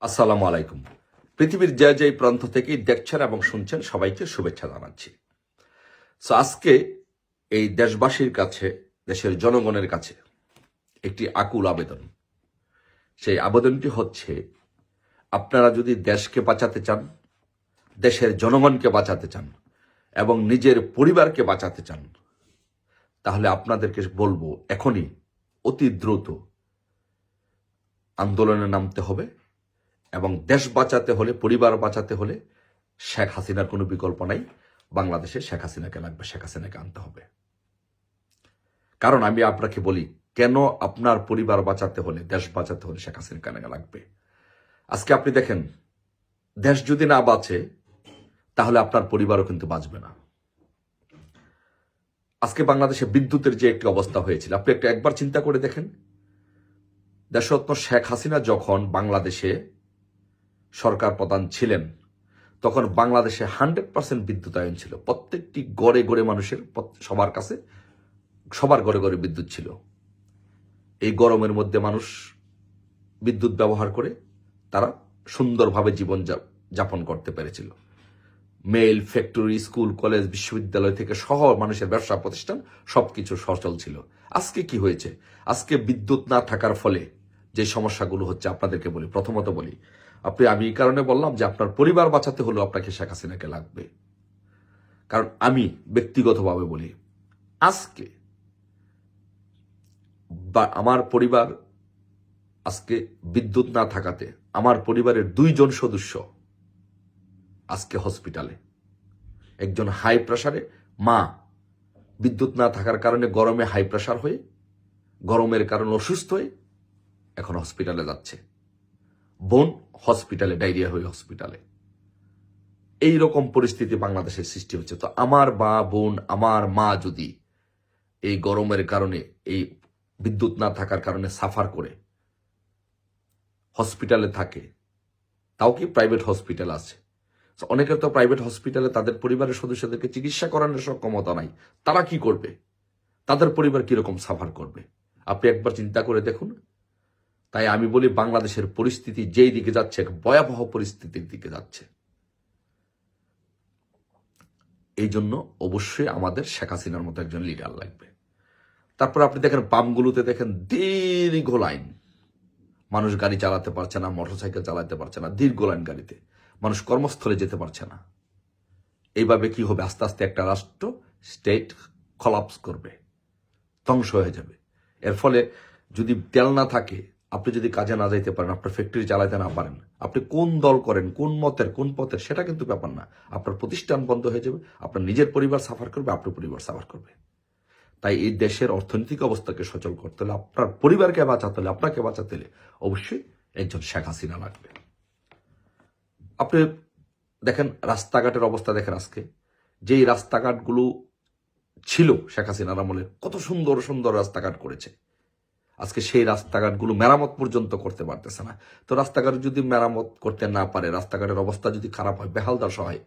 আসসালামু আলাইকুম। পৃথিবীর যে যে প্রান্ত থেকেই দেখছেন এবং শুনছেন সবাইকে শুভেচ্ছা জানাচ্ছি। আজকে এই দেশবাসীর কাছে, দেশের জনগণের কাছে একটি আকুল আবেদন। সেই আবেদনটি হচ্ছে, আপনারা যদি দেশকে বাঁচাতে চান, দেশের জনগণকে বাঁচাতে চান এবং নিজের পরিবারকে বাঁচাতে চান, তাহলে আপনাদেরকে বলবো এখনই অতি দ্রুত আন্দোলনে নামতে হবে এবং দেশ বাঁচাতে হলে, পরিবার বাঁচাতে হলে শেখ হাসিনার কোনো বিকল্প নাই। বাংলাদেশে শেখ হাসিনাকে লাগবে, শেখ হাসিনাকে আনতে হবে। কারণ আমি আপনাকে বলি, কেন আপনার পরিবার বাঁচাতে হলে, দেশ বাঁচাতে হলে শেখ হাসিনাকে লাগবে। আজকে আপনি দেখেন, দেশ যদি না বাঁচে তাহলে আপনার পরিবারও কিন্তু বাঁচবে না। আজকে বাংলাদেশে বিদ্যুতের যে একটি অবস্থা হয়েছিল, আপনি একবার চিন্তা করে দেখেন, দেশরত্ন শেখ হাসিনা যখন বাংলাদেশে সরকার প্রধান ছিলেন, তখন বাংলাদেশে 100% বিদ্যুতায়ন ছিল। প্রত্যেকটি গড়ে গড়ে মানুষের, সবার ঘরে ঘরে বিদ্যুৎ ছিল। এই গরমের মধ্যে মানুষ বিদ্যুৎ ব্যবহার করে তারা সুন্দরভাবে জীবন যাপন করতে পেরেছিল। মেল, ফ্যাক্টরি, স্কুল, কলেজ, বিশ্ববিদ্যালয় থেকে সহ মানুষের ব্যবসা প্রতিষ্ঠান সবকিছু সচল ছিল। আজকে কি হয়েছে? আজকে বিদ্যুৎ না থাকার ফলে যে সমস্যাগুলো হচ্ছে, আপনাদেরকে বলি, প্রথমত বলি, আমি এই কারণে বললাম যে আপনার পরিবার বাঁচাতে হলেও আপনাকে শেখ হাসিনাকে লাগবে। কারণ আমি ব্যক্তিগতভাবে বলি, আজকে আমার পরিবার, আজকে বিদ্যুৎ না থাকাতে আমার পরিবারের 2 জন সদস্য আজকে হসপিটালে। একজন হাই প্রেসারে, মা বিদ্যুৎ না থাকার কারণে গরমে হাই প্রেসার হয়ে, গরমের কারণে অসুস্থ হয়ে এখন হসপিটালে যাচ্ছে। বোন হসপিটালে, ডায়রিয়া হয়ে হসপিটালে। এই রকম পরিস্থিতি বাংলাদেশের সৃষ্টি হচ্ছে। তো আমার বোন, আমার মা যদি এই গরমের কারণে, এই বিদ্যুৎ না থাকার কারণে সাফার করে হসপিটালে থাকে, তাও কি প্রাইভেট হসপিটাল আছে। অনেকের তো প্রাইভেট হসপিটালে তাদের পরিবারের সদস্যদেরকে চিকিৎসা করানোর সক্ষমতা নাই। তারা কি করবে? তাদের পরিবার কিরকম সাফার করবে? আপনি একবার চিন্তা করে দেখুন। তাই আমি বলি, বাংলাদেশের পরিস্থিতি যেই দিকে যাচ্ছে, ভয়াবহ পরিস্থিতির দিকে যাচ্ছে। এই জন্য অবশ্যই আমাদের শেখ হাসিনার মতো একজন লিডার লাগবে। তারপর আপনি দেখেন, পাম্পগুলোতে দেখেন দীর্ঘ লাইন, মানুষ গাড়ি চালাতে পারছে না, মোটরসাইকেল চালাতে পারছে না, দীর্ঘ লাইন গাড়িতে মানুষ কর্মস্থলে যেতে পারছে না। এইভাবে কি হবে? আস্তে আস্তে একটা রাষ্ট্র, স্টেট কলাপস করবে, ধ্বংস হয়ে যাবে। এর ফলে যদি তেল না থাকে, আপনি যদি কাজে না যাইতে পারেন, আপনার ফ্যাক্টরি চালাতে না পারেন, আপনি কোন দল করেন, কোন মতের, কোন পথের, সেটা কিন্তু ব্যাপার না। আপনার প্রতিষ্ঠান বন্ধ হয়ে যাবে, আপনার নিজের পরিবার সাফার করবে, আপনার পরিবার সাফার করবে। তাই এই দেশের অর্থনৈতিক অবস্থাকে সচল করতে হলে, আপনার পরিবারকে বাঁচাতে হলে, আপনাকে বাঁচাতে হলে অবশ্যই একজন শেখ হাসিনা লাগবে। আপনি দেখেন রাস্তাঘাটের অবস্থা, দেখেন আজকে যেই রাস্তাঘাটগুলো ছিল শেখ হাসিনার আমলে, কত সুন্দর সুন্দর রাস্তাঘাট করেছে, আজকে সেই রাস্তাঘাটগুলো মেরামত পর্যন্ত করতে পারতেছে না। তো রাস্তাঘাট যদি মেরামত করতে না পারে, রাস্তাঘাটের অবস্থা যদি খারাপ হয়, বেহাল দশা হয়,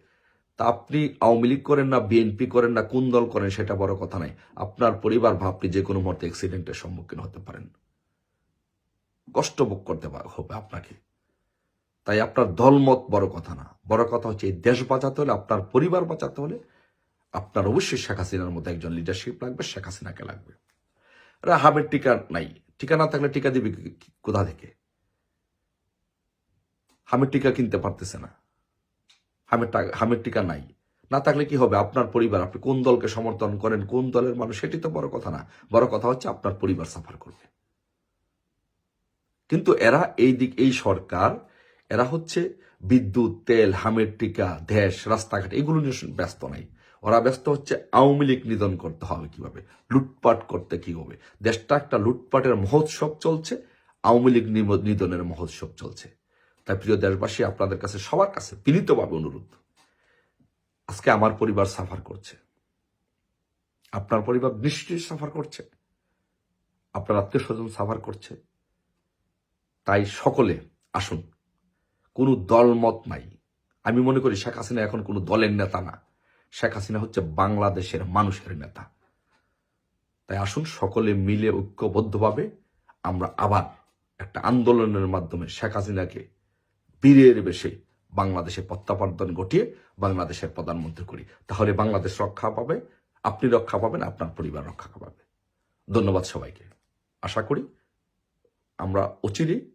তা আপনি আওয়ামী লীগ করেন না, বিএনপি করেন না, কোন দল করেন সেটা বড় কথা নাই, আপনার পরিবার আপনি যে কোনো মুহূর্তে অ্যাক্সিডেন্টের সম্মুখীন হতে পারেন, কষ্ট ভোগ করতে হবে আপনাকে। তাই আপনার দলমত বড় কথা না, বড় কথা হচ্ছে এই দেশ বাঁচাতে হলে, আপনার পরিবার বাঁচাতে হলে আপনার অবশ্যই শেখ হাসিনার মতো একজন লিডারশিপ লাগবে, শেখ হাসিনাকে লাগবে। হামের টিকা নাই, টিকা না থাকলে টিকা দিবে কোথা থেকে? হামের টিকা কিনতে পারতেছে না, হামের টিকা নাই, না থাকলে কি হবে? আপনার পরিবার, আপনি কোন দলকে সমর্থন করেন, কোন দলের মানুষ, সেটি তো বড় কথা না, বড় কথা হচ্ছে আপনার পরিবার সাফার করবে। কিন্তু এই সরকার, এরা হচ্ছে বিদ্যুৎ, তেল, হামের টিকা, দেশ, রাস্তাঘাট, এগুলো নিয়ে ব্যস্ত নাই। ওরা ব্যস্ত হচ্ছে আওয়ামী লীগ নিধন করতে হবে কিভাবে, লুটপাট করতে কি হবে। দেশটা একটা লুটপাটের মহোৎসব চলছে, আওয়ামী লীগ নিধনের মহোৎসব চলছে। তাই প্রিয় দেশবাসী, আপনাদের কাছে, সবার কাছে বিনীতভাবে অনুরোধ, আজকে আমার পরিবার সাফার করছে, আপনার পরিবার নিশ্চয়ই সাফার করছে, আপনার আত্মীয় স্বজন সাফার করছে। তাই সকলে আসুন, কোনো দলমত নাই। আমি মনে করি শেখ হাসিনা এখন কোনো দলের নেতা না, শেখ হাসিনা হচ্ছে বাংলাদেশের মানুষের নেতা। তাই আসুন সকলে মিলে ঐক্যবদ্ধভাবে আমরা আবার একটা আন্দোলনের মাধ্যমে শেখ হাসিনাকে বীরের বেশে বাংলাদেশে প্রত্যাবর্তন ঘটিয়ে বাংলাদেশের প্রধানমন্ত্রী করি। তাহলে বাংলাদেশ রক্ষা পাবে, আপনি রক্ষা পাবেন, আপনার পরিবার রক্ষা পাবে। ধন্যবাদ সবাইকে। আশা করি আমরা অচিরেই